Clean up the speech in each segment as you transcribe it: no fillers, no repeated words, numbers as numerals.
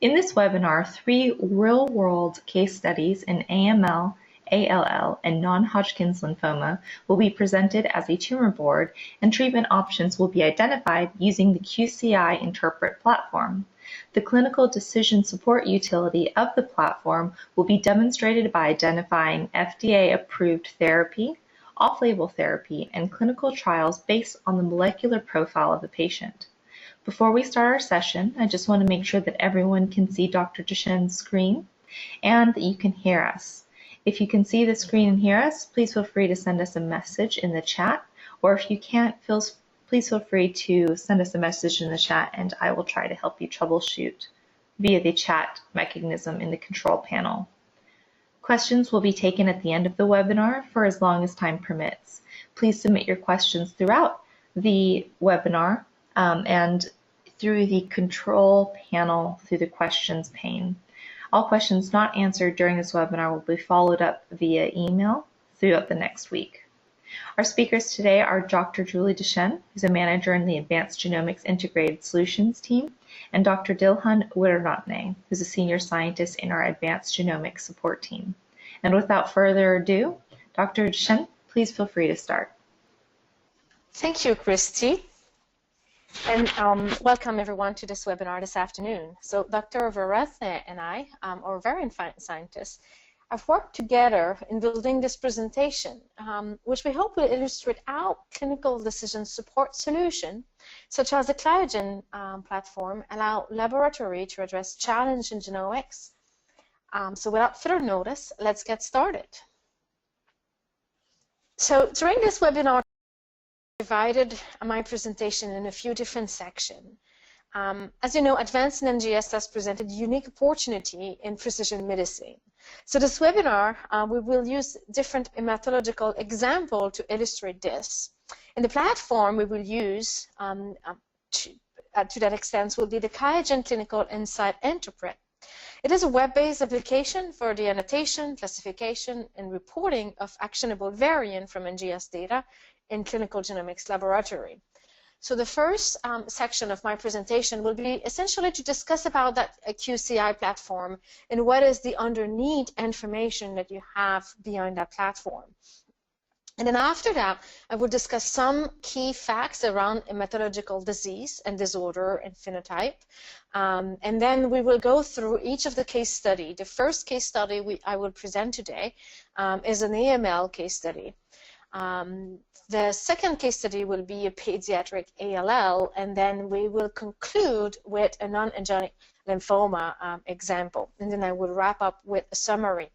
In this webinar, 3 real-world case studies in AML, ALL, and non-Hodgkin's lymphoma will be presented as a tumor board, and treatment options will be identified using the QCI Interpret platform. The clinical decision support utility of the platform will be demonstrated by identifying FDA-approved therapy, off-label therapy, and clinical trials based on the molecular profile of the patient. Before we start our session, I just want to make sure that everyone can see Dr. Duchenne's screen and that you can hear us. If you can see the screen and hear us, please feel free to send us a message in the chat, or if you can't, please feel free to send us a message in the chat and I will try to help you troubleshoot via the chat mechanism in the control panel. Questions will be taken at the end of the webinar for as long as time permits. Please submit your questions throughout the webinar and through the control panel through the questions pane. All questions not answered during this webinar will be followed up via email throughout the next week. Our speakers today are Dr. Julie Duchenne, who's a manager in the Advanced Genomics Integrated Solutions team, and Dr. Dilhan Wiratne, who's a senior scientist in our Advanced Genomics support team. And without further ado, Dr. Duchenne, please feel free to start. Thank you, Christy. And welcome everyone to this webinar this afternoon. So Dr. Wiratne and I, our variant scientists, have worked together in building this presentation, which we hope will illustrate how clinical decision support solution, such as the QIAGEN platform, allow laboratory to address challenge in genomics. So without further notice, let's get started. So during this webinar, divided my presentation in a few different sections. As you know, advancing NGS has presented unique opportunity in precision medicine. So this webinar, we will use different hematological examples to illustrate this. In the platform we will use, to that extent, will be the QIAGEN Clinical Insight Interpret. It is a web-based application for the annotation, classification, and reporting of actionable variant from NGS data in clinical genomics laboratory. So the first section of my presentation will be essentially to discuss about that QCI platform and what is the underneath information that you have behind that platform. And then after that, I will discuss some key facts around hematological disease and disorder and phenotype. And then we will go through each of the case study. The first case study I will present today is an AML case study. The second case study will be a pediatric ALL, and then we will conclude with a non-angiogenic lymphoma example. And then I will wrap up with a summary.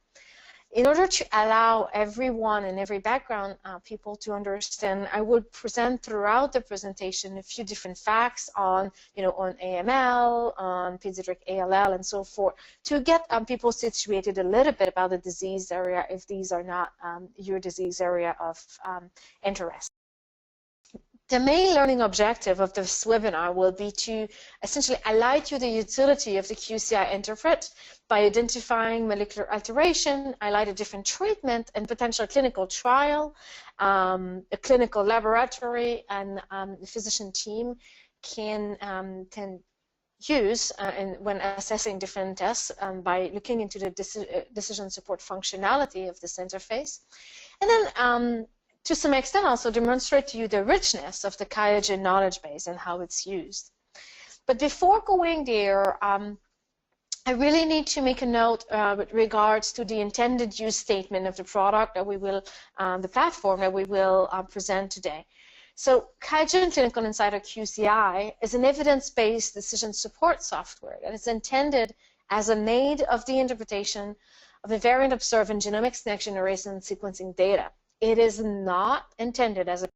In order to allow everyone and every background people to understand, I will present throughout the presentation a few different facts on, on AML, on pediatric ALL, and so forth, to get people situated a little bit about the disease area if these are not your disease area of interest. The main learning objective of this webinar will be to essentially highlight you the utility of the QCI Interpret by identifying molecular alteration, highlight a different treatment and potential clinical trial, a clinical laboratory, and the physician team can use when assessing different tests by looking into the decision support functionality of this interface. And then to some extent also demonstrate to you the richness of the QIAGEN knowledge base and how it's used. But before going there, I really need to make a note with regards to the intended use statement of the product that we will, the platform that we will present today. So QIAGEN Clinical Insight, or QCI, is an evidence-based decision support software that is intended as an aid of the interpretation of the variant observed in genomics next-generation sequencing data. It is not intended as a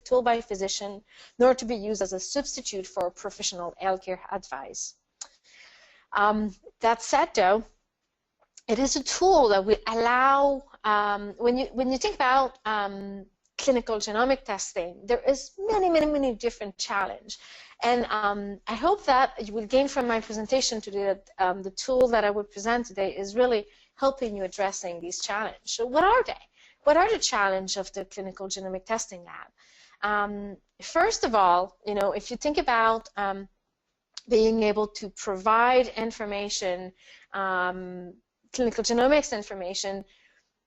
tool by a physician, nor to be used as a substitute for professional healthcare advice. That said, though, it is a tool that will allow, when you think about clinical genomic testing, there is many different challenges. And I hope that you will gain from my presentation today that the tool that I will present today is really helping you addressing these challenges. So what are they? What are the challenges of the clinical genomic testing lab? First of all, if you think about being able to provide information, clinical genomics information,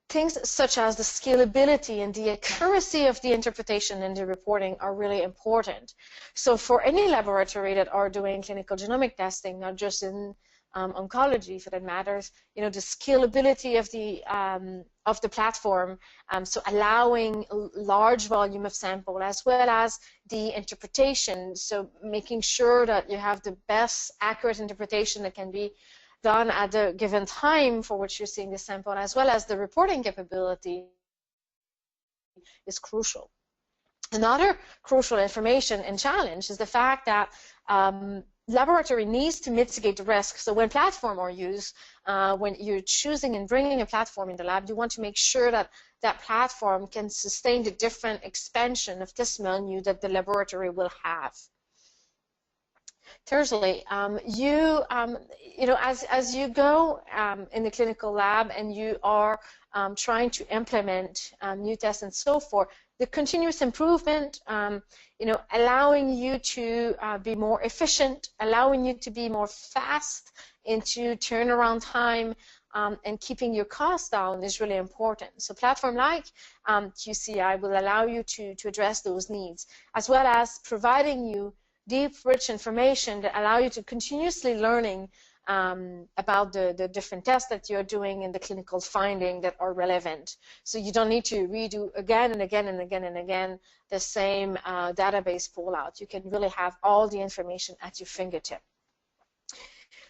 things such as the scalability and the accuracy of the interpretation and the reporting are really important. So for any laboratory that are doing clinical genomic testing, not just in oncology for that matters, you know, the scalability of the platform, so allowing large volume of sample, as well as the interpretation, so making sure that you have the best accurate interpretation that can be done at a given time for which you're seeing the sample, as well as the reporting capability is crucial. Another crucial information and challenge is the fact that laboratory needs to mitigate the risk. So when platform are used, when you're choosing and bringing a platform in the lab, you want to make sure that that platform can sustain the different expansion of this menu that the laboratory will have. Thirdly, you know, as you go in the clinical lab and you are trying to implement new tests and so forth, the continuous improvement, you know, allowing you to be more efficient, allowing you to be more fast into turnaround time, and keeping your costs down is really important. So platform like QCI will allow you to address those needs, as well as providing you deep, rich information that allow you to continuously learning about the different tests that you're doing and the clinical finding that are relevant. So you don't need to redo again and again and again and again the same database fallout. You can really have all the information at your fingertip.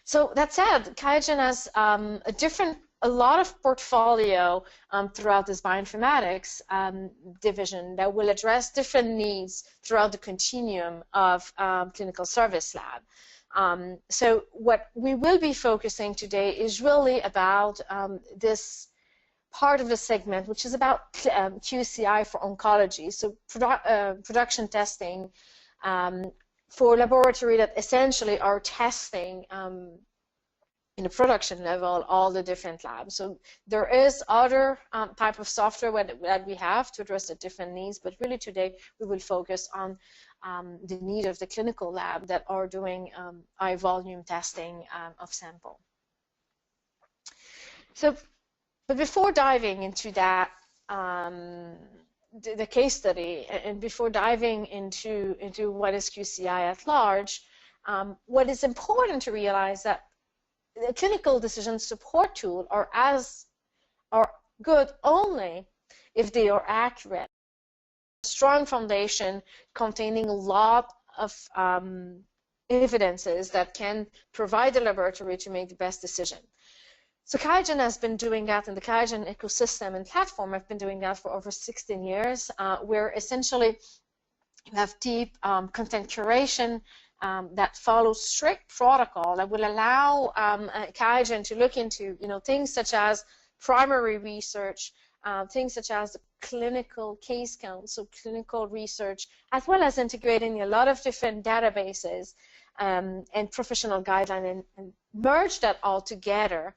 So that said, QIAGEN has a lot of portfolio throughout this bioinformatics division that will address different needs throughout the continuum of clinical service lab. So what we will be focusing today is really about this part of the segment, which is about QCI for oncology, so production testing for laboratory that essentially are testing in the production level all the different labs. So there is other type of software that we have to address the different needs, but really today we will focus on the need of the clinical lab that are doing high volume testing of sample. So, but before diving into that, the case study, and before diving into what is QCI at large, what is important to realize that the clinical decision support tool are good only if they are accurate. A strong foundation containing a lot of evidences that can provide the laboratory to make the best decision. So QIAGEN has been doing that, and the QIAGEN ecosystem and platform have been doing that for over 16 years, where essentially you have deep content curation that follows strict protocol that will allow QIAGEN to look into, you know, things such as primary research, things such as clinical case count, so clinical research, as well as integrating a lot of different databases and professional guidelines, and merge that all together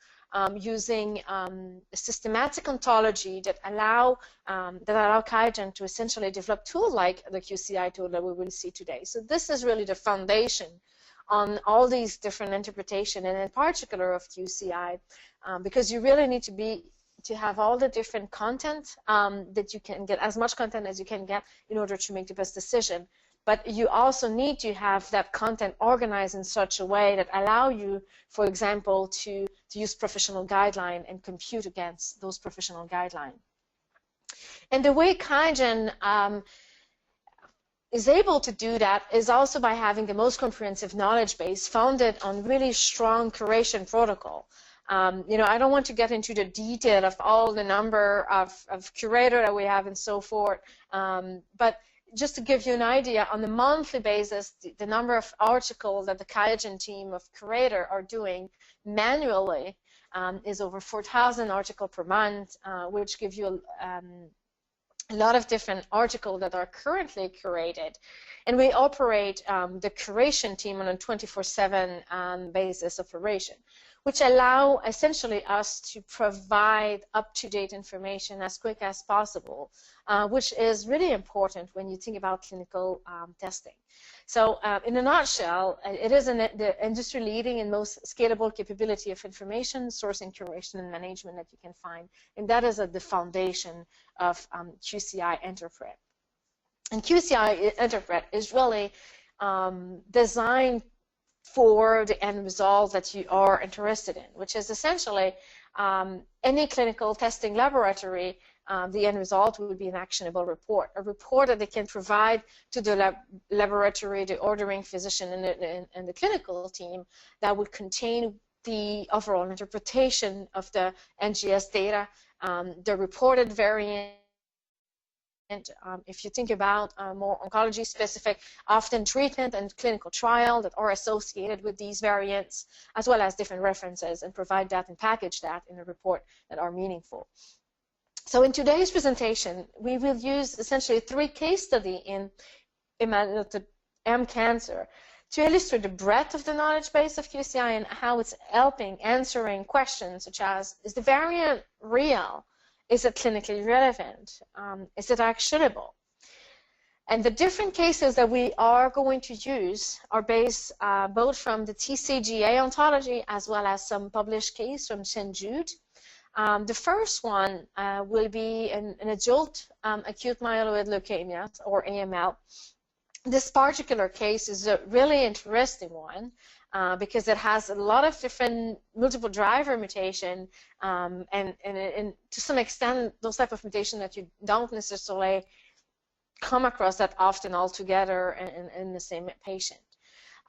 using a systematic ontology that allow QIAGEN to essentially develop tools like the QCI tool that we will see today. So this is really the foundation on all these different interpretation, and in particular of QCI, because you really need to have all the different content that you can get, as much content as you can get in order to make the best decision. But you also need to have that content organized in such a way that allow you, for example, to use professional guideline and compute against those professional guidelines. And the way QIAGEN is able to do that is also by having the most comprehensive knowledge base founded on really strong curation protocol. You know, I don't want to get into the detail of all the number of curator that we have and so forth, but just to give you an idea, on a monthly basis, the number of articles that the QIAGEN team of curator are doing manually is over 4,000 articles per month, which give you a lot of different articles that are currently curated. And we operate the curation team on a 24/7 basis operation. which allow essentially us to provide up-to-date information as quick as possible, which is really important when you think about clinical testing. So in a nutshell, it is the industry-leading and most scalable capability of information sourcing, curation, and management that you can find, and that is at the foundation of QCI Interpret. And QCI Interpret is really designed for the end result that you are interested in, which is essentially any clinical testing laboratory. The end result would be an actionable report, a report that they can provide to the laboratory, the ordering physician, and the clinical team that would contain the overall interpretation of the NGS data, the reported variant. If you think about more oncology-specific, often treatment and clinical trial that are associated with these variants, as well as different references, and provide that and package that in a report that are meaningful. So in today's presentation, we will use essentially 3 case studies in M cancer to illustrate the breadth of the knowledge base of QCI and how it's helping answering questions such as, is the variant real? Is it clinically relevant? Is it actionable? And the different cases that we are going to use are based both from the TCGA ontology as well as some published case from St. Jude. The first one will be an adult acute myeloid leukemia, or AML. This particular case is a really interesting one because it has a lot of different multiple driver mutation and to some extent those type of mutation that you don't necessarily come across that often altogether in the same patient.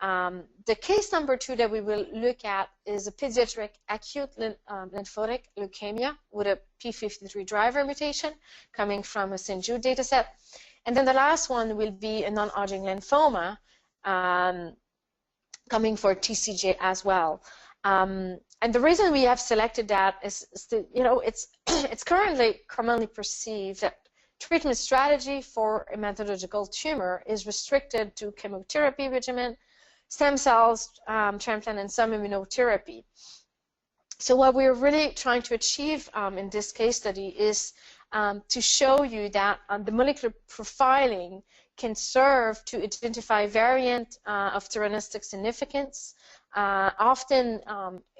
The case number 2 that we will look at is a pediatric acute lymphotic leukemia with a p53 driver mutation coming from a St. Jude dataset. And then the last one will be a non-Hodgkin lymphoma coming for TCGA as well. And the reason we have selected that is it's currently commonly perceived that treatment strategy for a hematological tumor is restricted to chemotherapy regimen, stem cells, transplant, and some immunotherapy. So what we're really trying to achieve in this case study is to show you that the molecular profiling can serve to identify variant of theranostic significance, often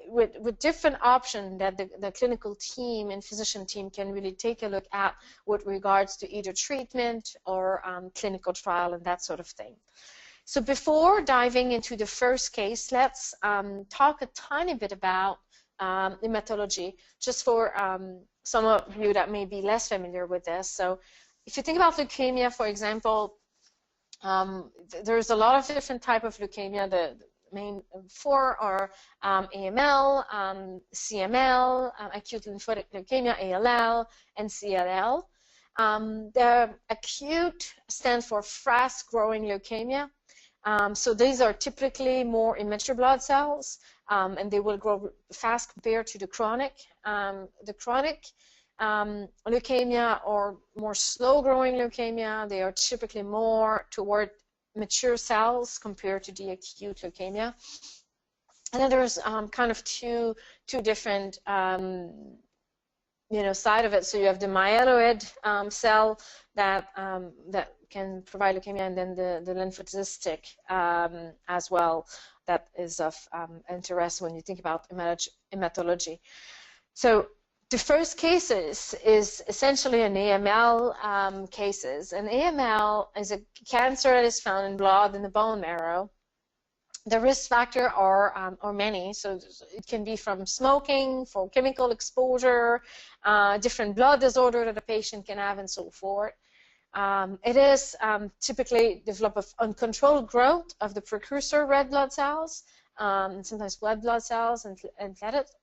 with different options that the clinical team and physician team can really take a look at with regards to either treatment or clinical trial and that sort of thing. So before diving into the first case, let's talk a tiny bit about hematology, just for some of you that may be less familiar with this. So if you think about leukemia, for example, there's a lot of different types of leukemia. The main 4 are AML, CML, acute lymphotic leukemia, ALL, and CLL. The acute stands for fast-growing leukemia. So these are typically more immature blood cells, and they will grow fast compared to the chronic. The chronic leukemia or more slow-growing leukemia, they are typically more toward mature cells compared to the acute leukemia. And then there's kind of two different side of it. So you have the myeloid cell that can provide leukemia, and then the lymphocytic as well, that is of interest when you think about hematology. So the first cases is essentially an AML cases. And AML is a cancer that is found in blood in the bone marrow. The risk factor are many, so it can be from smoking, for chemical exposure, different blood disorder that a patient can have, and so forth. It is typically developed of uncontrolled growth of the precursor red blood cells, and sometimes white blood cells and platelets.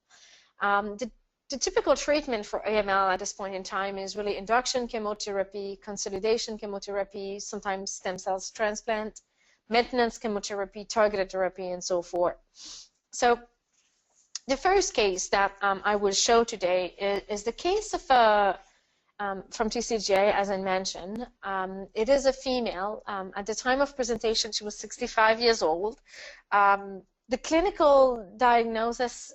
The typical treatment for AML at this point in time is really induction chemotherapy, consolidation chemotherapy, sometimes stem cells transplant, maintenance chemotherapy, targeted therapy, and so forth. So the first case that I will show today is the case of from TCGA, as I mentioned. It is a female. At the time of presentation, she was 65 years old. The clinical diagnosis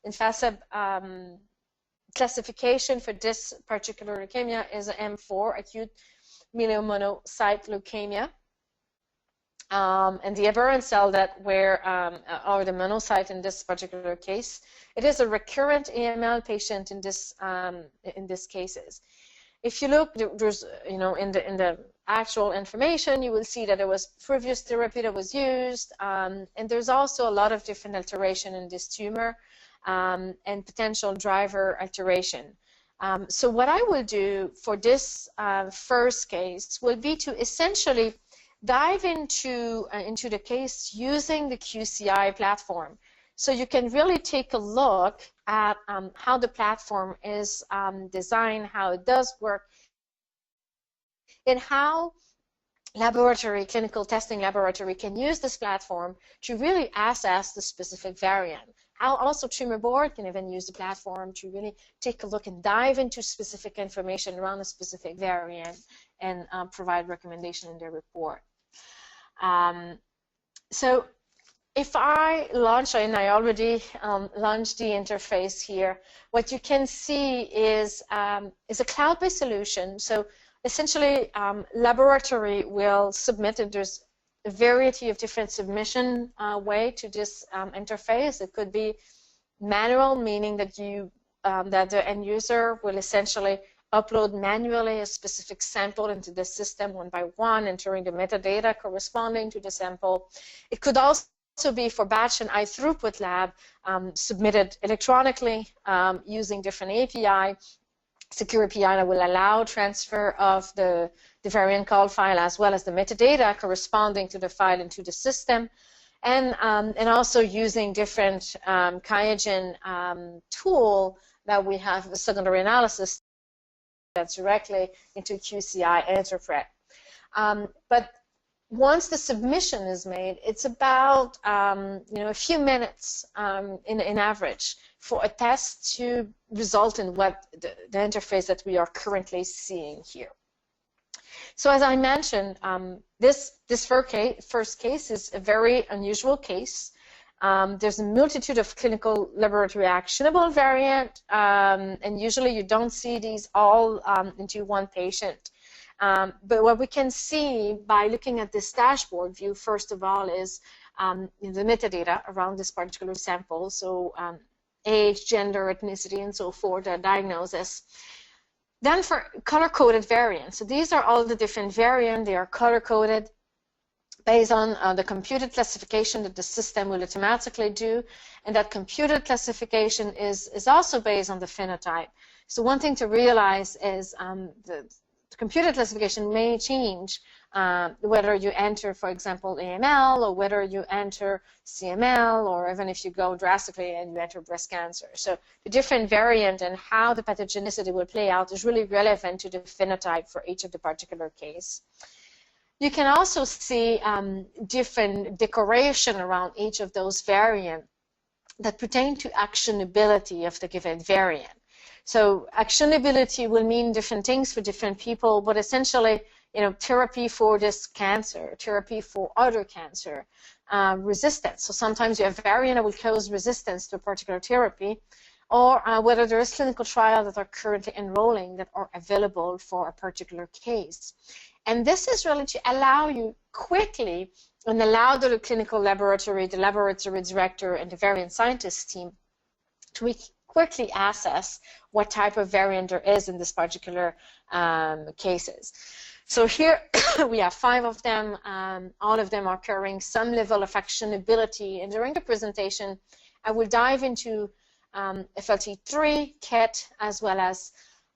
in FASEB classification for this particular leukemia is M4, acute myelomonocyte leukemia. And the aberrant cell that or the monocyte in this particular case, it is a recurrent AML patient in this cases. If you look, there's in the actual information, you will see that there was previous therapy that was used, and there's also a lot of different alteration in this tumor and potential driver alteration. So what I will do for this first case will be to essentially dive into the case using the QCI platform. So you can really take a look at how the platform is designed, how it does work, and how clinical testing laboratory can use this platform to really assess the specific variant. How also tumor board can even use the platform to really take a look and dive into specific information around a specific variant and provide recommendation in their report. So if I launch, and I already launched the interface here, what you can see is a cloud-based solution. So essentially, laboratory will submit, and there's a variety of different submission way to this interface. It could be manual, meaning that that the end user will essentially upload manually a specific sample into the system one by one, entering the metadata corresponding to the sample. It could also be for batch and high throughput lab submitted electronically using different API, secure API that will allow transfer of the variant call file as well as the metadata corresponding to the file into the system, and also using different QIAGEN tool that we have a secondary analysis that's directly into QCI Interpret. But once the submission is made, it's about a few minutes in average for a test to result in what the interface that we are currently seeing here. So as I mentioned, this first case is a very unusual case. There's a multitude of clinical laboratory actionable variant, and usually you don't see these all into one patient. But what we can see by looking at this dashboard view, first of all, is the metadata around this particular sample. So age, gender, ethnicity, and so forth, the diagnosis. Then for color-coded variants. So these are all the different variants. They are color-coded based on the computed classification that the system will automatically do. And that computed classification is also based on the phenotype. So one thing to realize is the computer classification may change whether you enter, for example, AML, or whether you enter CML, or even if you go drastically and you enter breast cancer. So the different variant and how the pathogenicity will play out is really relevant to the phenotype for each of the particular case. You can also see different decoration around each of those variants that pertain to actionability of the given variant. So actionability will mean different things for different people, but essentially, therapy for this cancer, therapy for other cancer, resistance. So sometimes you have variant that will cause resistance to a particular therapy, or whether there is clinical trials that are currently enrolling that are available for a particular case. And this is really to allow you quickly and allow the clinical laboratory, the laboratory director, and the variant scientist team to quickly assess what type of variant there is in this particular cases. So here we have 5 of them. All of them are carrying some level of actionability. And during the presentation, I will dive into FLT3, KET, as well as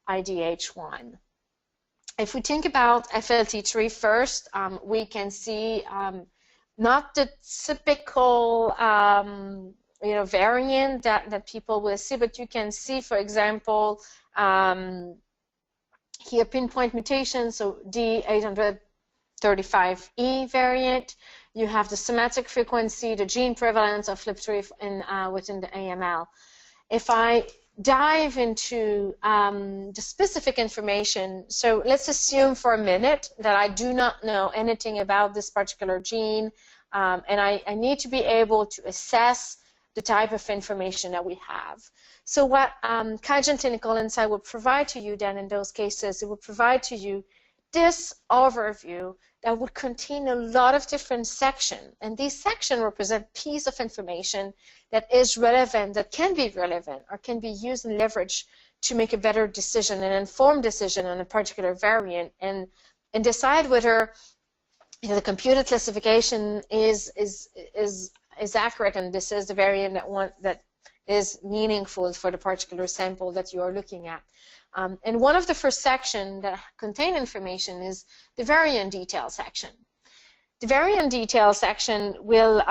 IDH1. If we think about FLT3 first, we can see not the typical variant that people will see, but you can see, for example, here pinpoint mutation, so D835E variant. You have the somatic frequency, the gene prevalence of FLT3 within the AML. If I dive into the specific information, so let's assume for a minute that I do not know anything about this particular gene. and I need to be able to assess the type of information that we have. So what QIAGEN Clinical Insight will provide to you then in those cases, it will provide to you this overview that would contain a lot of different sections, and these sections represent pieces of information that is relevant, that can be relevant, or can be used and leveraged to make a better decision, an informed decision on a particular variant, and decide whether the computed classification is accurate, and this is the variant that is meaningful for the particular sample that you are looking at. And one of the first sections that contain information is the variant detail section. The variant detail section will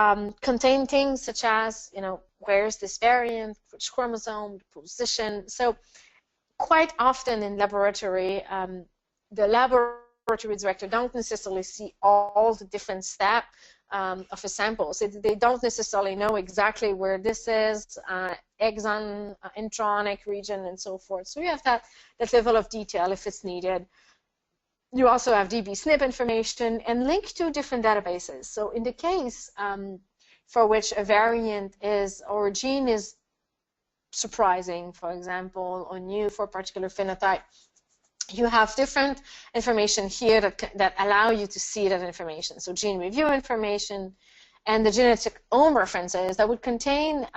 contain things such as, where is this variant, which chromosome, the position. So quite often in laboratory, the laboratory director don't necessarily see all the different steps of a sample. So they don't necessarily know exactly where this is, exon, intronic region, and so forth. So you have that level of detail if it's needed. You also have DB-SNP information and link to different databases. So in the case for which a variant is, or a gene is surprising, for example, or new for a particular phenotype, you have different information here that allow you to see that information. So gene review information and the genetic-owned references that would contain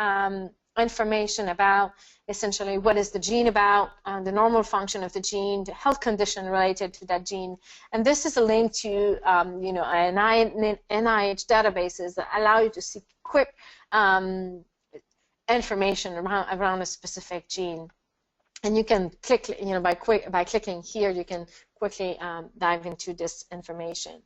information about essentially what is the gene about, the normal function of the gene, the health condition related to that gene. And this is a link to NIH databases that allow you to see quick information around a specific gene. And you can click, by clicking here, you can quickly dive into this information.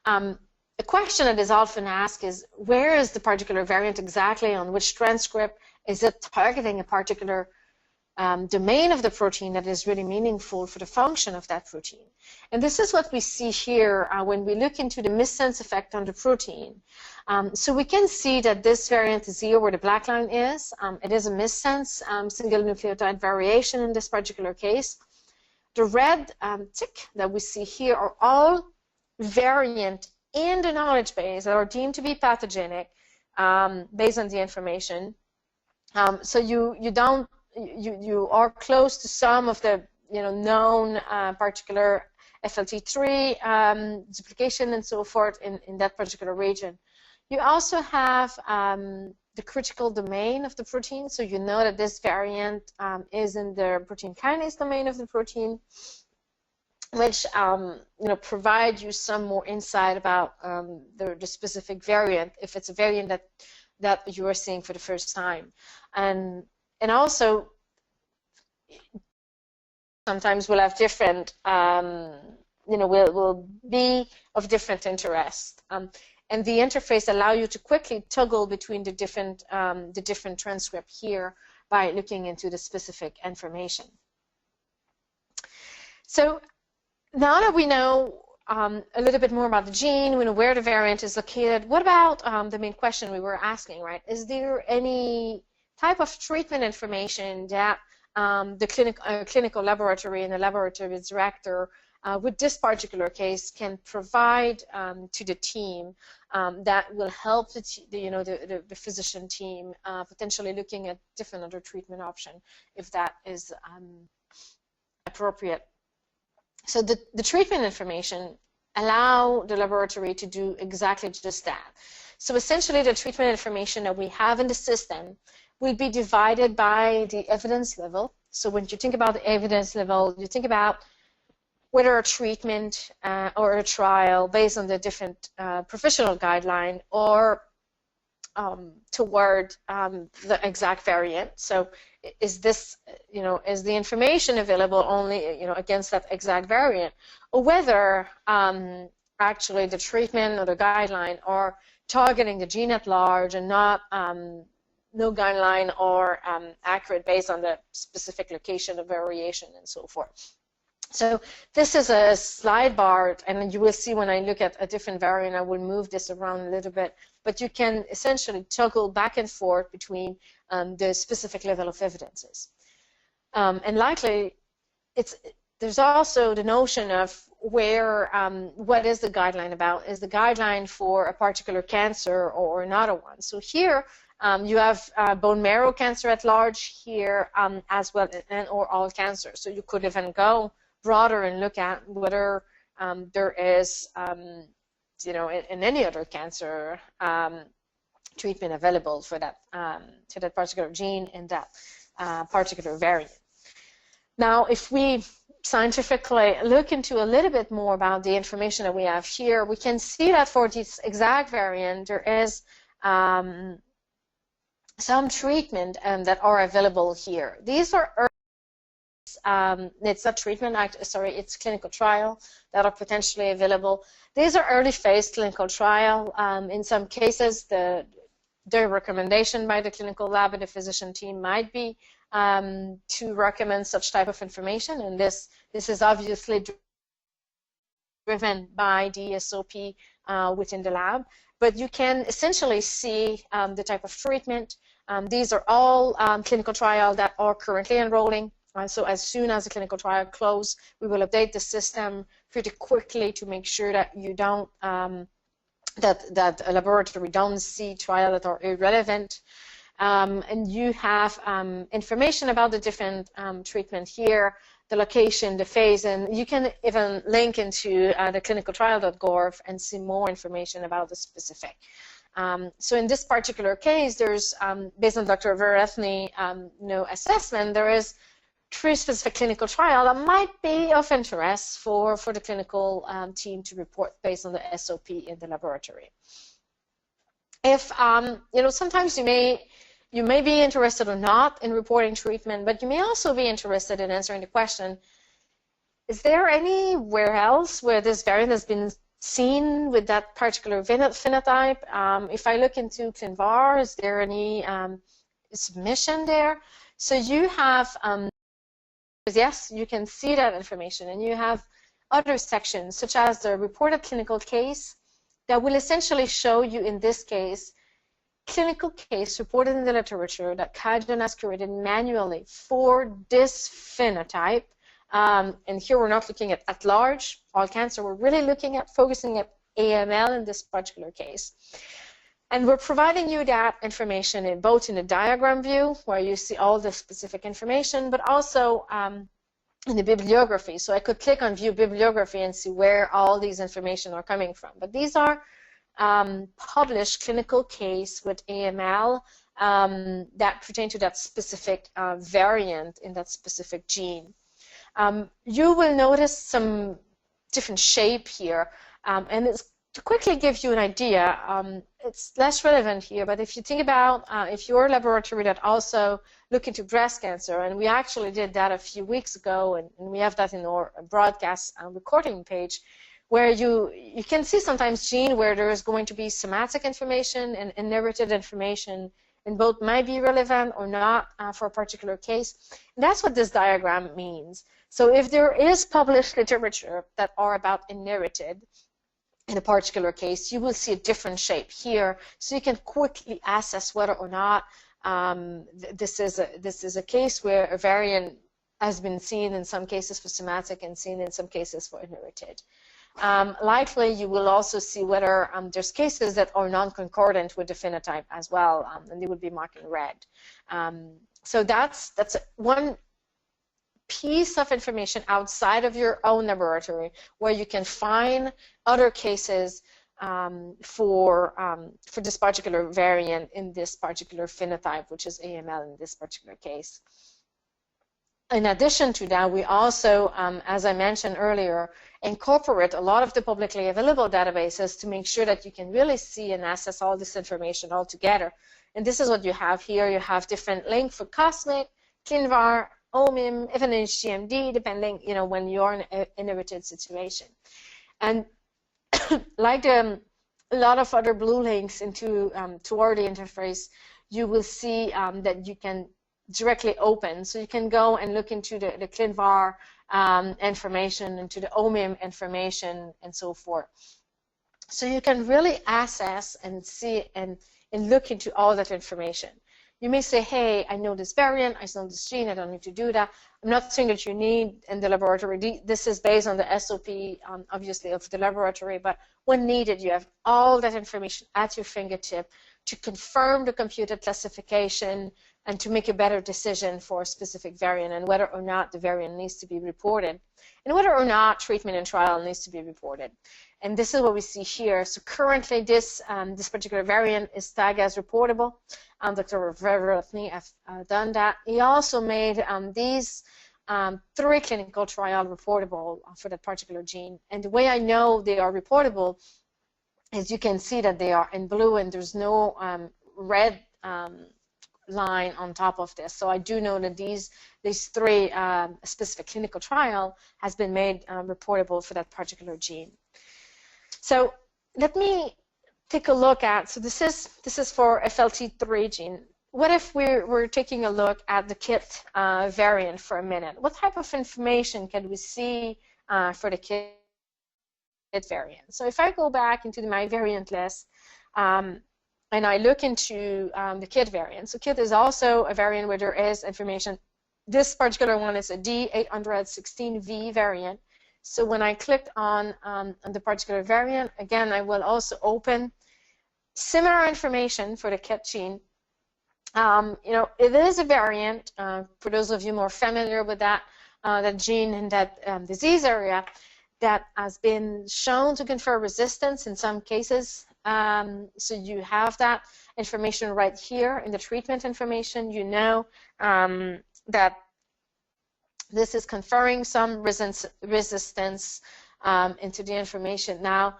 A question that is often asked is, where is the particular variant exactly, on which transcript? Is it targeting a particular domain of the protein that is really meaningful for the function of that protein? And this is what we see here when we look into the missense effect on the protein. So we can see that this variant is here where the black line is. It is a missense single nucleotide variation in this particular case. The red tick that we see here are all variant in the knowledge base that are deemed to be pathogenic based on the information. So you are close to some of the known particular FLT3 duplication and so forth in that particular region. You also have the critical domain of the protein, so you know that this variant is in the protein kinase domain of the protein, which provide you some more insight about the specific variant, if it's a variant that you are seeing for the first time. And also, sometimes we'll have different, will be of different interest. And the interface allow you to quickly toggle between the different transcript here by looking into the specific information. So now that we know a little bit more about the gene, we know where the variant is located, what about the main question we were asking, right? Is there any type of treatment information that the clinical laboratory and the laboratory director with this particular case can provide to the team that will help the physician team potentially looking at different other treatment option if that is appropriate. So the treatment information allow the laboratory to do exactly just that. So essentially the treatment information that we have in the system will be divided by the evidence level. So when you think about the evidence level, you think about whether a treatment or a trial based on the different professional guideline or toward the exact variant. So is this, is the information available only, against that exact variant, or whether actually the treatment or the guideline are targeting the gene at large and not no guideline or accurate based on the specific location of variation and so forth. So this is a slide bar, and you will see when I look at a different variant, I will move this around a little bit, but you can essentially toggle back and forth between the specific level of evidences. And likely, there's also the notion of where, what is the guideline about? Is the guideline for a particular cancer or another one? So here you have bone marrow cancer at large here, as well, and or all cancer. So you could even go broader and look at whether there is, you know, in any other cancer treatment available for that to that particular gene and that particular variant. Now, if we scientifically look into a little bit more about the information that we have here, we can see that for this exact variant, there is some treatment that are available here. These are it's not treatment, sorry, it's clinical trial that are potentially available. These are early phase clinical trial. In some cases, the recommendation by the clinical lab and the physician team might be to recommend such type of information, and this is obviously driven by the SOP within the lab. But you can essentially see the type of treatment. These are all clinical trials that are currently enrolling. So as soon as the clinical trial closes, we will update the system pretty quickly to make sure that you don't that a laboratory don't see trials that are irrelevant. And you have information about the different treatment here, the location, the phase, and you can even link into the clinicaltrial.gov and see more information about the specific. So in this particular case, there's, based on Dr. Verethny's assessment, there is 3 specific clinical trials that might be of interest for the clinical team to report based on the SOP in the laboratory. If, sometimes you may be interested or not in reporting treatment, but you may also be interested in answering the question, is there anywhere else where this variant has been seen with that particular phenotype? If I look into ClinVar, is there any submission there? So you have, yes, you can see that information, and you have other sections, such as the reported clinical case, that will essentially show you, in this case, clinical case reported in the literature that QIAGEN has created manually for this phenotype. And here we're not looking at large, all cancer. We're really looking at focusing at AML in this particular case. And we're providing you that information both in the diagram view, where you see all the specific information, but also in the bibliography. So I could click on View Bibliography and see where all these information are coming from. But these are published clinical case with AML that pertain to that specific variant in that specific gene. You will notice some different shape here, and it's to quickly give you an idea. It's less relevant here, but if you think about if you're a laboratory that also look into breast cancer, and we actually did that a few weeks ago, and we have that in our broadcast recording page, where you can see sometimes gene where there is going to be somatic information and inherited information, and both might be relevant or not for a particular case. And that's what this diagram means. So if there is published literature that are about inherited in a particular case, you will see a different shape here, so you can quickly assess whether or not this is a case where a variant has been seen in some cases for somatic and seen in some cases for inherited. Likely, you will also see whether there's cases that are non-concordant with the phenotype as well, and they would be marked in red. So that's one piece of information outside of your own laboratory where you can find other cases for this particular variant in this particular phenotype, which is AML in this particular case. In addition to that, we also, as I mentioned earlier, incorporate a lot of the publicly available databases to make sure that you can really see and access all this information all together. And this is what you have here. You have different links for COSMIC, ClinVar, OMIM, even HGMD, depending, when you're in an inherited situation. And like a lot of other blue links into toward the interface, you will see that you can directly open. So you can go and look into the ClinVar information, into the OMIM information, and so forth. So you can really access and see and look into all that information. You may say, hey, I know this variant, I know this gene, I don't need to do that. I'm not saying that you need in the laboratory. This is based on the SOP, obviously, of the laboratory, but when needed, you have all that information at your fingertip to confirm the computed classification and to make a better decision for a specific variant and whether or not the variant needs to be reported and whether or not treatment and trial needs to be reported. And this is what we see here. So currently, this particular variant is tagged as reportable. Dr. Verethny has done that. He also made these 3 clinical trials reportable for that particular gene. And the way I know they are reportable is you can see that they are in blue and there's no red line on top of this. So I do know that these 3 specific clinical trial has been made reportable for that particular gene. So let me take a look at, so this is for FLT3 gene. What if we're taking a look at the KIT variant for a minute? What type of information can we see for the KIT variant? So if I go back into my variant list and I look into the KIT variant, so KIT is also a variant where there is information. This particular one is a D816V variant. So when I click on the particular variant, again, I will also open similar information for the KIT gene. You know, it is a variant, for those of you more familiar with that gene in that disease area, that has been shown to confer resistance in some cases. So you have that information right here in the treatment information. You know that this is conferring some resistance into the information. Now,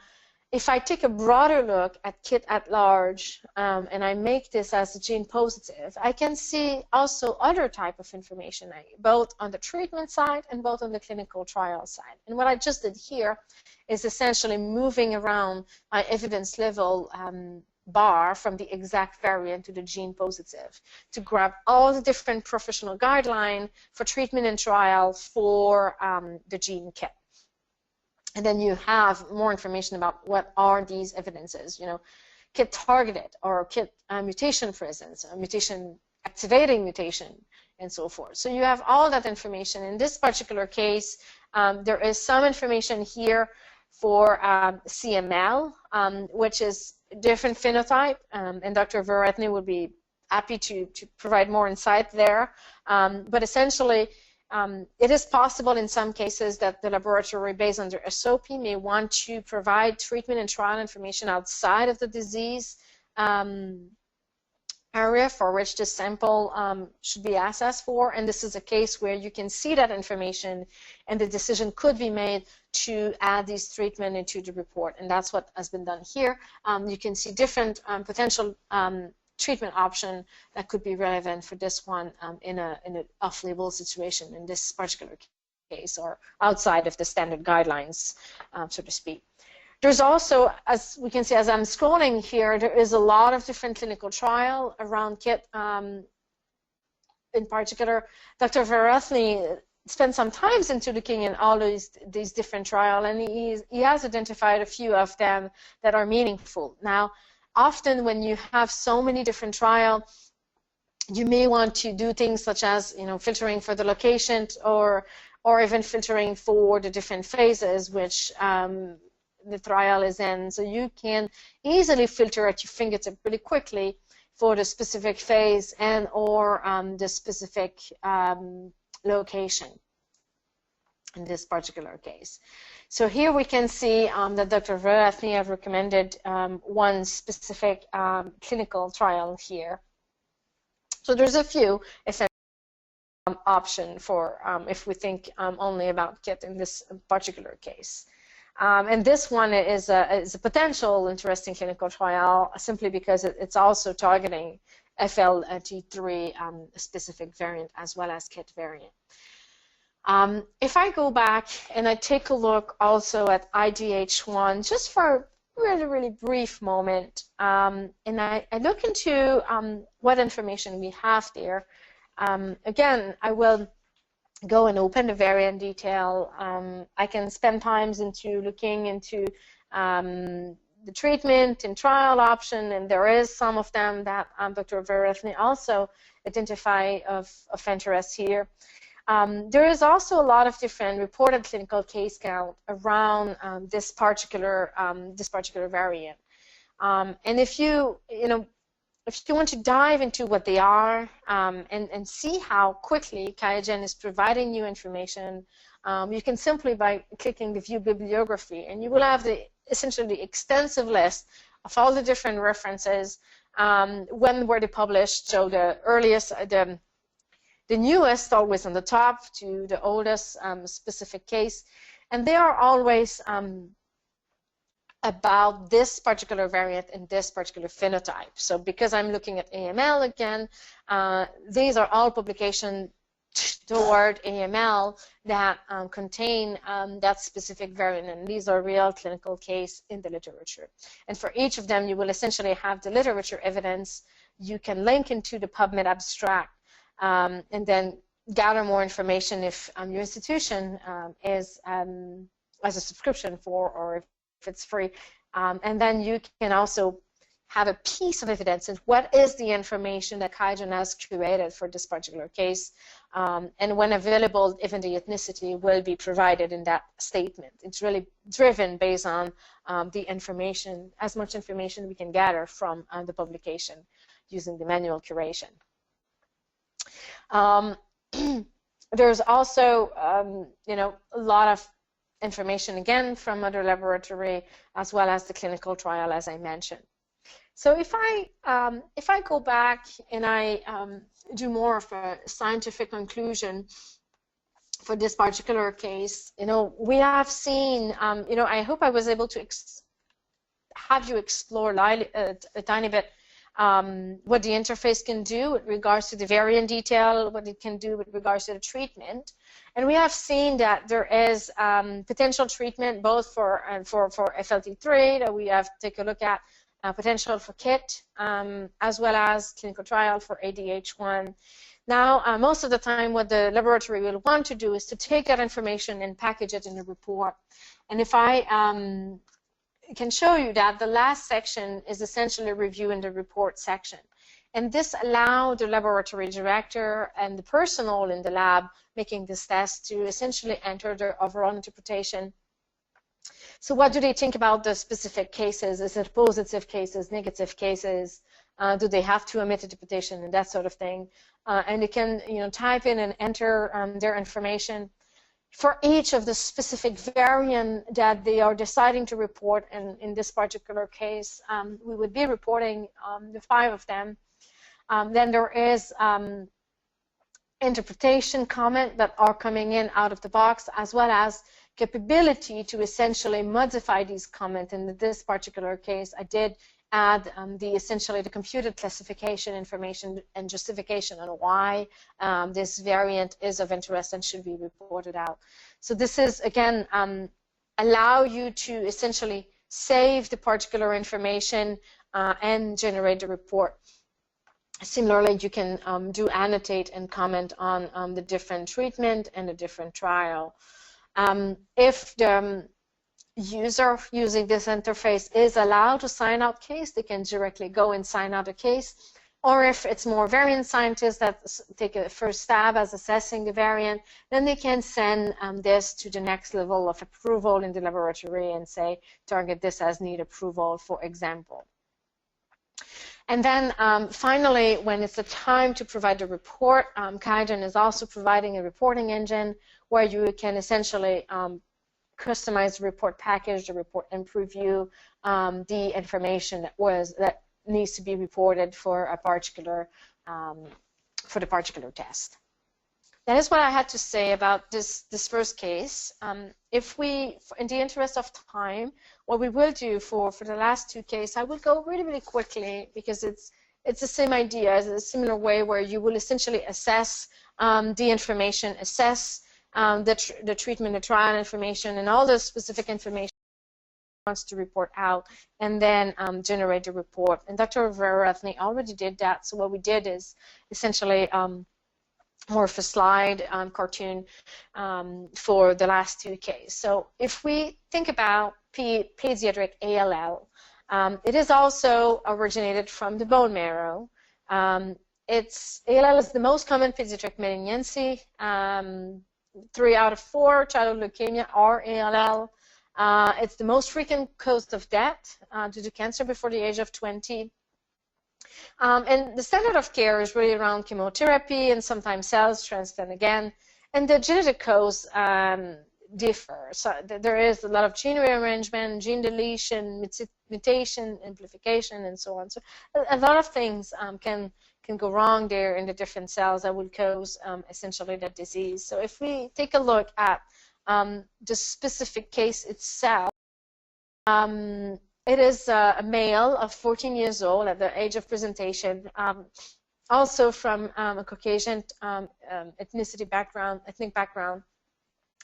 if I take a broader look at KIT at large and I make this as a gene positive, I can see also other type of information, both on the treatment side and both on the clinical trial side. And what I just did here is essentially moving around my evidence level bar from the exact variant to the gene positive to grab all the different professional guidelines for treatment and trial for the gene KIT. And then you have more information about what are these evidences, you know, KIT targeted or KIT mutation presence, mutation activating mutation, and so forth. So you have all that information. In this particular case, there is some information here for CML, which is different phenotype, and Dr. Verethny would be happy to provide more insight there. But essentially, it is possible in some cases that the laboratory, based on their SOP, may want to provide treatment and trial information outside of the disease area for which the sample should be assessed for. And this is a case where you can see that information and the decision could be made to add these treatment into the report. And that's what has been done here. You can see different potential treatment option that could be relevant for this one in an off-label situation in this particular case, or outside of the standard guidelines, so to speak. There's also, as we can see as I'm scrolling here, there is a lot of different clinical trial around KIT. In particular, Dr. Verethny spent some time into looking in all these different trials, and he has identified a few of them that are meaningful. Now, often when you have so many different trials, you may want to do things such as, you know, filtering for the location or even filtering for the different phases which the trial is in. So you can easily filter at your fingertip really quickly for the specific phase and or the specific location in this particular case. So here we can see that Dr. Verethny have recommended one specific clinical trial here. So there's a few option for if we think only about KIT in this particular case. And this one is a potential interesting clinical trial simply because it's also targeting FLT3 specific variant as well as KIT variant. If I go back and I take a look also at IDH1 just for a really, really brief moment, and I look into what information we have there, again, I will go and open the variant detail. I can spend times into looking into the treatment and trial option, and there is some of them that Dr. Verethny also identify of interest here. There is also a lot of different reported clinical case count around this particular variant. And if you want to dive into what they are and see how quickly QIAGEN is providing you information, you can simply by clicking the View Bibliography, and you will have essentially the extensive list of all the different references, when were they published, so the earliest, the newest always on the top to the oldest specific case, and they are always about this particular variant and this particular phenotype. So because I'm looking at AML again, these are all publications toward AML that contain that specific variant, and these are real clinical case in the literature. And for each of them, you will essentially have the literature evidence. You can link into the PubMed abstract and then gather more information if your institution is as a subscription for, or if it's free. And then you can also have a piece of evidence and what is the information that QIAGEN has curated for this particular case. And when available, even the ethnicity will be provided in that statement. It's really driven based on the information, as much information we can gather from the publication using the manual curation. There's also, a lot of information again from other laboratory, as well as the clinical trial, as I mentioned. So if I go back and I do more of a scientific conclusion for this particular case, we have seen, I hope I was able to have you explore a tiny bit what the interface can do with regards to the variant detail, what it can do with regards to the treatment. And we have seen that there is potential treatment both for FLT3 that we have to take a look at, potential for KIT, as well as clinical trial for ADH1. Now, most of the time what the laboratory will want to do is to take that information and package it in a report. And if I can show you that the last section is essentially review in the report section. And this allowed the laboratory director and the personnel in the lab making this test to essentially enter their overall interpretation. So what do they think about the specific cases? Is it positive cases, negative cases? Do they have to omit interpretation and that sort of thing? And they can type in and enter their information. For each of the specific variant that they are deciding to report, and in this particular case, we would be reporting the 5 of them. Then there is interpretation comment that are coming in out of the box, as well as capability to essentially modify these comments. In this particular case, I did add essentially the computed classification information and justification on why this variant is of interest and should be reported out. So this is, again, allow you to essentially save the particular information and generate the report. Similarly, you can do annotate and comment on the different treatment and the different trial. If the user using this interface is allowed to sign out case, they can directly go and sign out a case. Or if it's more variant scientists that take a first stab as assessing the variant, then they can send this to the next level of approval in the laboratory and say, target this as need approval, for example. And then finally, when it's the time to provide the report, QIAGEN is also providing a reporting engine where you can essentially customize the report package, the report, and preview the information that needs to be reported for a particular for the particular test. That is what I had to say about this first case. If we, in the interest of time, what we will do for the last 2 cases, I will go really, really quickly because it's the same idea, it's a similar way where you will essentially assess the information, assess the treatment, the trial information, and all the specific information wants to report out, and then generate the report. And Dr. Verethny already did that. So what we did is essentially more of a slide cartoon for the last 2 cases. So if we think about pediatric ALL, It is also originated from the bone marrow. ALL is the most common pediatric malignancy. 3 out of 4 childhood leukemia are ALL. It's the most frequent cause of death due to cancer before the age of 20. And the standard of care is really around chemotherapy and sometimes cells transplant again. And the genetic cause differ. So there is a lot of gene rearrangement, gene deletion, mutation, amplification, and so on. So a lot of things can go wrong there in the different cells that will cause essentially that disease. So if we take a look at the specific case itself, it is a male of 14 years old at the age of presentation, also from a Caucasian ethnic background.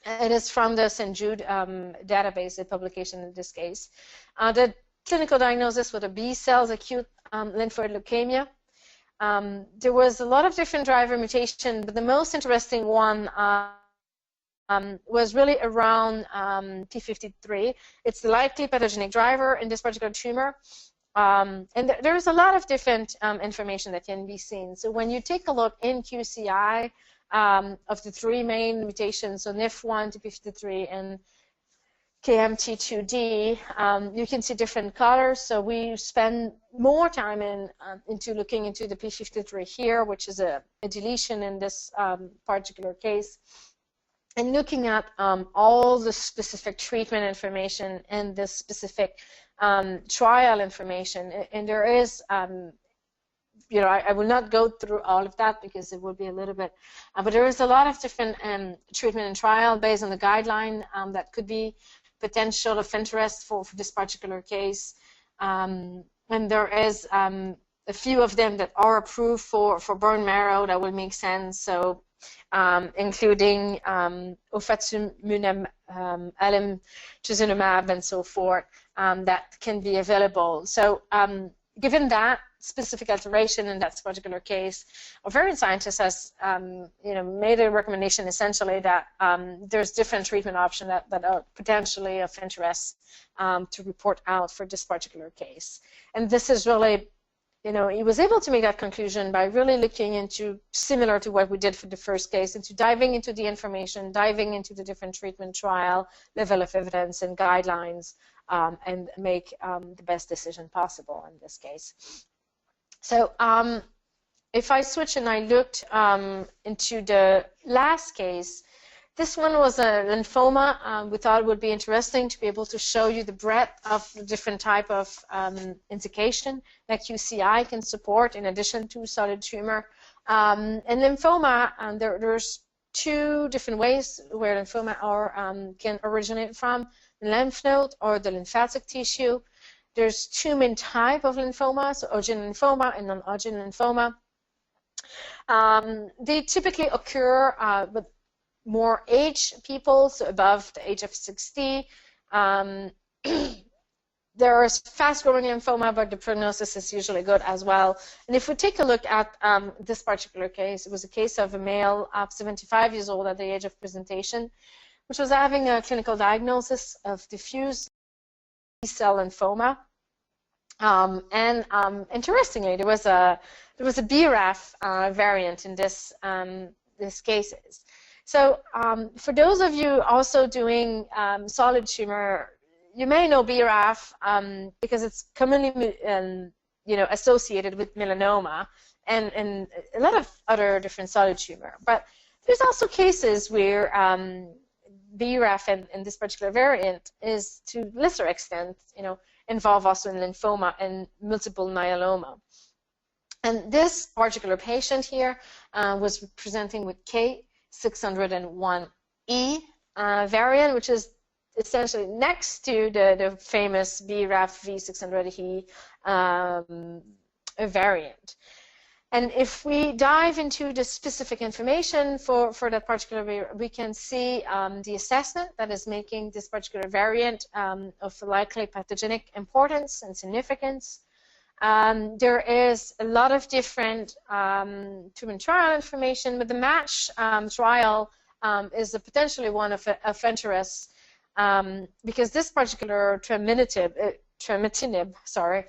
It is from the St. Jude database, the publication in this case. The clinical diagnosis with a B cells acute lymphoid leukemia. There was a lot of different driver mutation, but the most interesting one was really around P53. It's the likely pathogenic driver in this particular tumor. And there's a lot of different information that can be seen. So when you take a look in QCI of the 3 main mutations, so NIF1, TP53, and KMT2D, you can see different colors. So we spend more time into looking into the P53 here, which is a deletion in this particular case, and looking at all the specific treatment information and the specific trial information. And there is, you know, I will not go through all of that because it will be a little bit, but there is a lot of different treatment and trial based on the guideline that could be potential of interest for this particular case. And there is a few of them that are approved for bone marrow that will make sense. So including ofatumumab, alemtuzumab, and so forth, that can be available. So given that specific alteration in that particular case, ovarian scientist has you know, made a recommendation essentially that there's different treatment options that are potentially of interest to report out for this particular case. And this is really, you know, he was able to make that conclusion by really looking into, similar to what we did for the first case, into diving into the information, diving into the different treatment trial, level of evidence and guidelines, and make the best decision possible in this case. So if I switch and I looked into the last case, this one was a lymphoma. We thought it would be interesting to be able to show you the breadth of the different type of indication that QCI can support in addition to solid tumor. And lymphoma, there's 2 different ways where lymphoma can originate from: the lymph node or the lymphatic tissue. There's 2 main types of lymphoma, so Hodgkin lymphoma and non-Hodgkin lymphoma. They typically occur with more aged people, so above the age of 60. There is fast-growing lymphoma, but the prognosis is usually good as well. And if we take a look at this particular case, it was a case of a male of 75 years old at the age of presentation, which was having a clinical diagnosis of diffuse B-cell lymphoma. Interestingly, there was a BRAF variant in this cases. So for those of you also doing solid tumor, you may know BRAF because it's commonly you know, associated with melanoma and a lot of other different solid tumor. But there's also cases where BRAF and this particular variant is to lesser extent, you know, involve also in lymphoma and multiple myeloma. And this particular patient here was presenting with K601E variant, which is essentially next to the famous BRAF V600E variant. And if we dive into the specific information for that particular, we can see the assessment that is making this particular variant of likely pathogenic importance and significance. There is a lot of different treatment trial information, but the MATCH trial is potentially one of interest because this particular tremelimumab, tremetinib, sorry,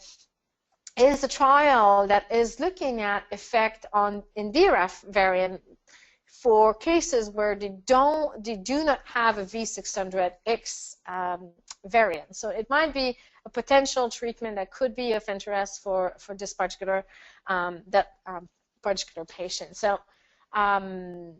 is a trial that is looking at effect on in BRAF variant for cases where they do not have a V600X variant. So it might be a potential treatment that could be of interest for this particular particular patient. So and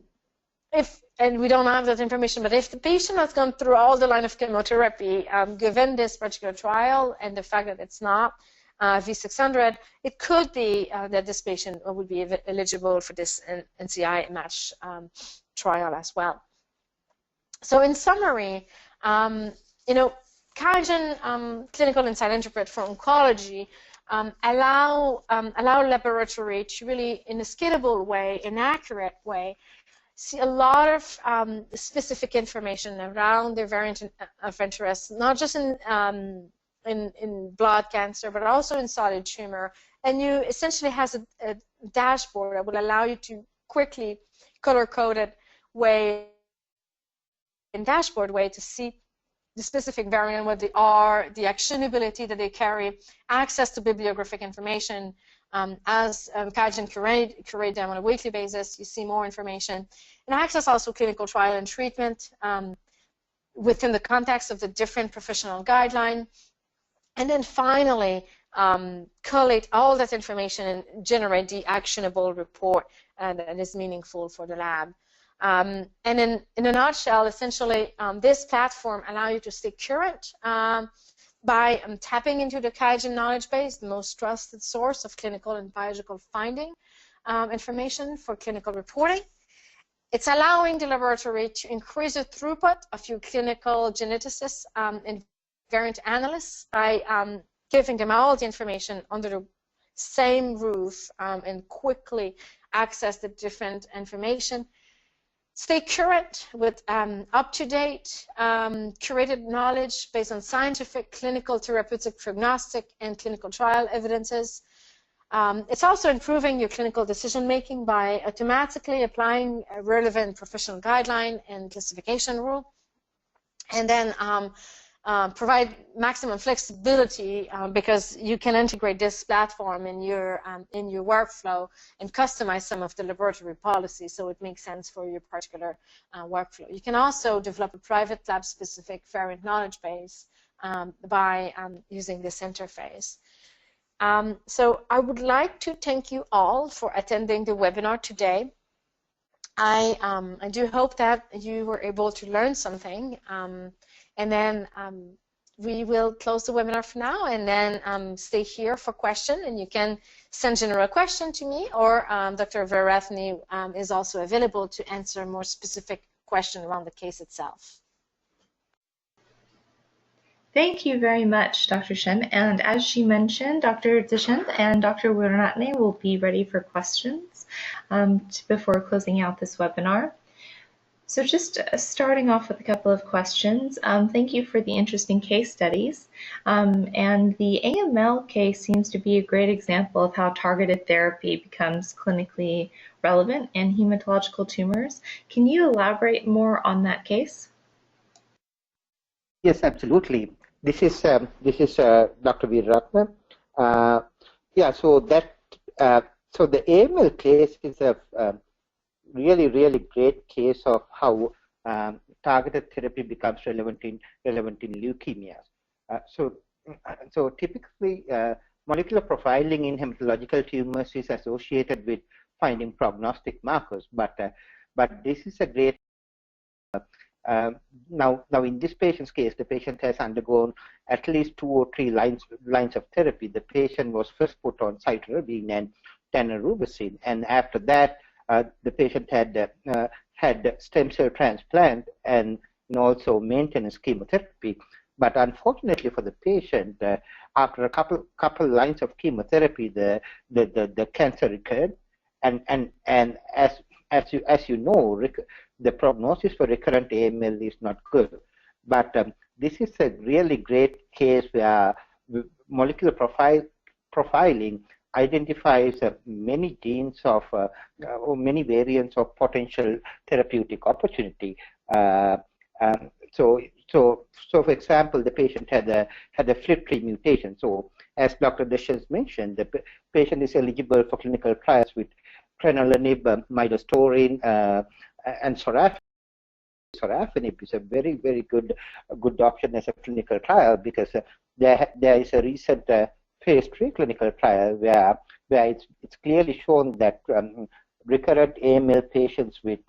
we don't have that information, but if the patient has gone through all the line of chemotherapy, given this particular trial and the fact that it's not V600, it could be that this patient would be eligible for this NCI match trial as well. So in summary, you know, QIAGEN Clinical Insight Interpret for oncology allow laboratory to really, in a scalable way, an accurate way, see a lot of specific information around their variant of interest, not just in blood cancer, but also in solid tumor. And you essentially has a dashboard that will allow you to quickly color-coded way, in dashboard way, to see the specific variant, what they are, the actionability that they carry, access to bibliographic information. As QIAGEN curate them on a weekly basis, you see more information. And access also clinical trial and treatment within the context of the different professional guideline. And then finally, collate all that information and generate the actionable report that is meaningful for the lab. And in a nutshell, essentially, this platform allows you to stay current by tapping into the QIAGEN knowledge base, the most trusted source of clinical and biological finding information for clinical reporting. It's allowing the laboratory to increase the throughput of your clinical geneticists and variant analysts by giving them all the information under the same roof and quickly access the different information. Stay current with up-to-date, curated knowledge based on scientific, clinical, therapeutic, prognostic, and clinical trial evidences. It's also improving your clinical decision-making by automatically applying a relevant professional guideline and classification rule. And then provide maximum flexibility because you can integrate this platform in your workflow and customize some of the laboratory policies so it makes sense for your particular workflow. You can also develop a private lab-specific variant knowledge base by using this interface. So I would like to thank you all for attending the webinar today. I do hope that you were able to learn something. And then we will close the webinar for now, and then stay here for questions. And you can send general question to me, or Dr. Varathni is also available to answer more specific question around the case itself. Thank you very much, Dr. Shen. And as she mentioned, Dr. Deshant and Dr. Varathni will be ready for questions before closing out this webinar. So just starting off with a couple of questions, thank you for the interesting case studies. And the AML case seems to be a great example of how targeted therapy becomes clinically relevant in hematological tumors. Can you elaborate more on that case? Yes, absolutely. This is Dr. Veeraratne. Yeah, so that so the AML case is a really great case of how targeted therapy becomes relevant in leukemias. So typically, molecular profiling in hematological tumors is associated with finding prognostic markers, but this is a great now in this patient's case, the patient has undergone at least 2 or 3 lines of therapy. The patient was first put on cytarabine and daunorubicin, and after that, the patient had stem cell transplant and also maintenance chemotherapy. But unfortunately for the patient, after a couple lines of chemotherapy, the cancer recurred, and as you know, the prognosis for recurrent AML is not good. But this is a really great case where molecular profiling identifies many genes of or many variants of potential therapeutic opportunity. So so for example, the patient had a FLT3 mutation. So as Dr. Deschamps mentioned, the patient is eligible for clinical trials with crenolanib, midostaurin, and sorafenib. Sorafenib is a very good option as a clinical trial because there is a recent phase 3 clinical trial where it's clearly shown that recurrent AML patients with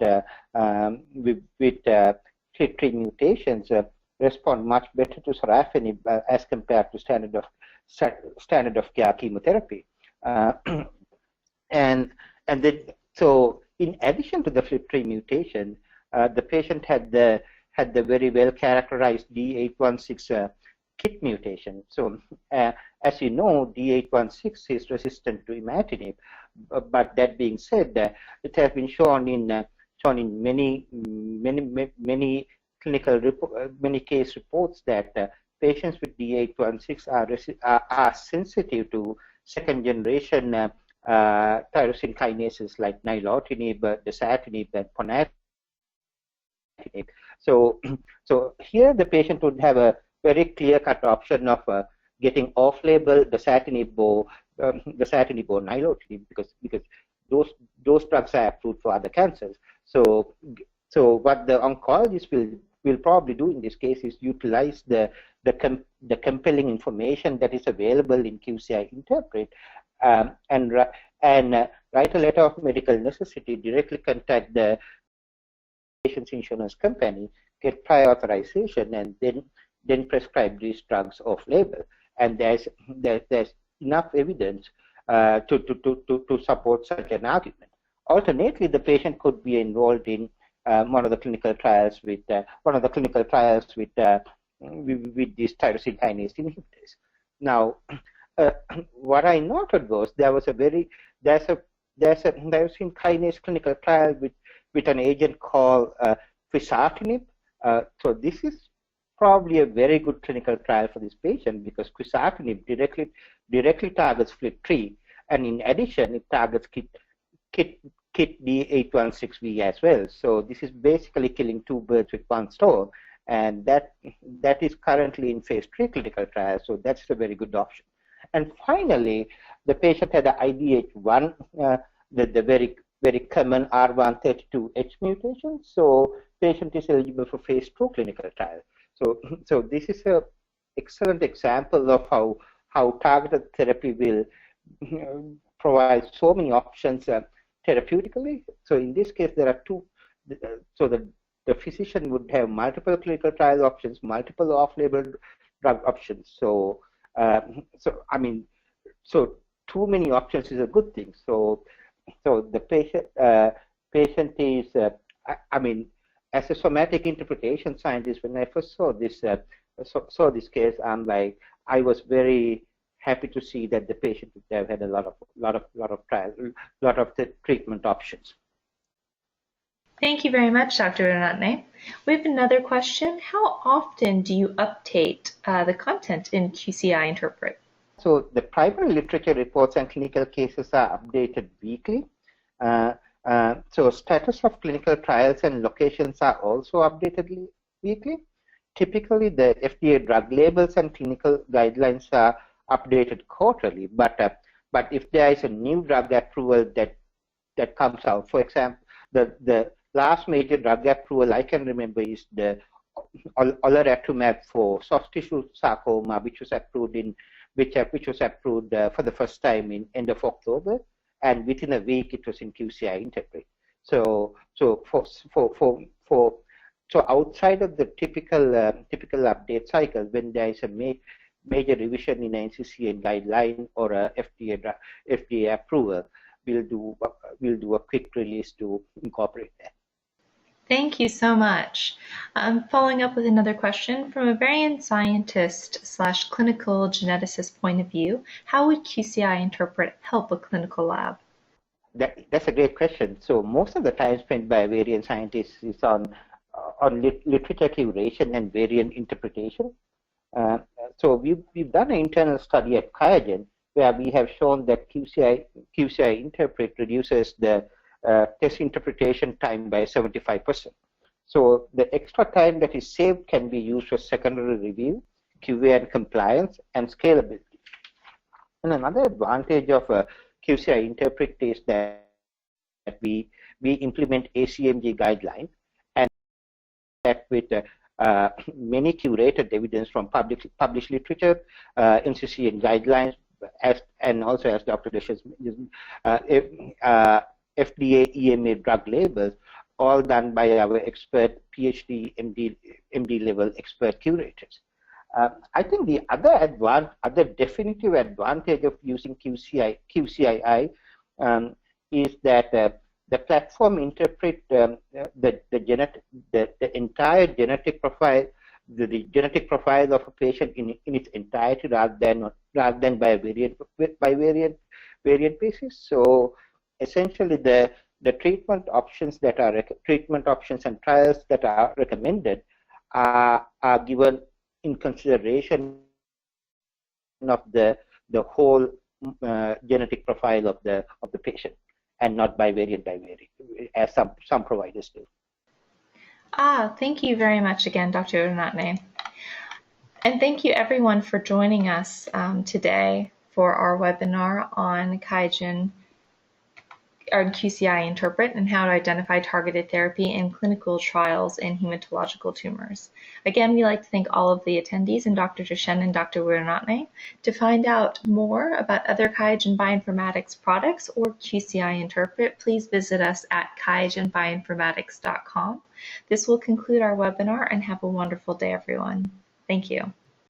FLT3 mutations respond much better to sorafenib as compared to standard of care chemotherapy. And then, so in addition to the FLT3 mutation, the patient had the very well characterized D816 KIT mutation. So as you know, D816 is resistant to imatinib. But that being said, it has been shown in many clinical many case reports that patients with D816 are sensitive to second generation tyrosine kinases like nilotinib, dasatinib, and ponatinib. So here the patient would have a very clear-cut option of getting off-label dasatinib or nilotinib because those drugs are approved for other cancers. So what the oncologist will probably do in this case is utilize the compelling information that is available in QCI Interpret and write a letter of medical necessity, directly contact the patient's insurance company, get prior authorization, and then prescribe these drugs off label. And there's enough evidence to support such an argument. Alternately, the patient could be enrolled in one of the clinical trials with these tyrosine kinase inhibitors. Now, what I noted was there's a tyrosine kinase clinical trial with an agent called quizartinib. So this is probably a very good clinical trial for this patient because quizartinib directly targets FLT3, and in addition, it targets KIT D816V as well. So this is basically killing two birds with one stone, and that is currently in phase 3 clinical trial. So that's a very good option. And finally, the patient had an IDH1, the very common R132H mutation. So patient is eligible for phase 2 clinical trial. So this is an excellent example of how targeted therapy will provide so many options therapeutically. So in this case, there are two. So the physician would have multiple clinical trial options, multiple off-label drug options. So too many options is a good thing. So the patient is, as a somatic interpretation scientist, when I first saw this case, I was very happy to see that the patient would have had a lot of trials, lot of the treatment options. Thank you very much, Dr. Ranatne. We have another question. How often do you update the content in QCI Interpret? So the primary literature reports and clinical cases are updated weekly. So status of clinical trials and locations are also updated weekly. Typically, the FDA drug labels and clinical guidelines are updated quarterly. But if there is a new drug approval that comes out, for example, the last major drug approval I can remember is the olaratumab for soft tissue sarcoma, which was approved for the first time in end of October, and within a week it was in QCI Interpret. So outside of the typical update cycle, when there is a major revision in NCCN guideline or a FDA approval, we'll do a quick release to incorporate that. Thank you so much. Following up with another question, from a variant scientist / clinical geneticist point of view, how would QCI Interpret help a clinical lab? That's a great question. So most of the time spent by variant scientists is on literature curation and variant interpretation. So we've done an internal study at QIAGEN where we have shown that QCI Interpret reduces the test interpretation time by 75%. So the extra time that is saved can be used for secondary review, QA and compliance, and scalability. And another advantage of QCI Interpret is that we implement ACMG guidelines, and that with many curated evidence from published literature, NCCN guidelines, and also as Dr. Desha's mentioned, FDA, EMA drug labels, all done by our expert PhD, MD level expert curators. I think the other definitive advantage of using QCII is that the platform interpret the entire genetic profile, the genetic profile of a patient in its entirety, rather than by variant basis. So essentially, the treatment options and trials that are recommended are given in consideration of the whole genetic profile of the patient, and not by variant, as some providers do. Thank you very much again, Dr. Uranatne. And thank you everyone for joining us today for our webinar on QCI Interpret and how to identify targeted therapy in clinical trials in hematological tumors. Again, we'd like to thank all of the attendees and Dr. Deshen and Dr. Uranatne. To find out more about other QIAGEN Bioinformatics products or QCI Interpret, please visit us at QIAGENBioinformatics.com. This will conclude our webinar, and have a wonderful day, everyone. Thank you.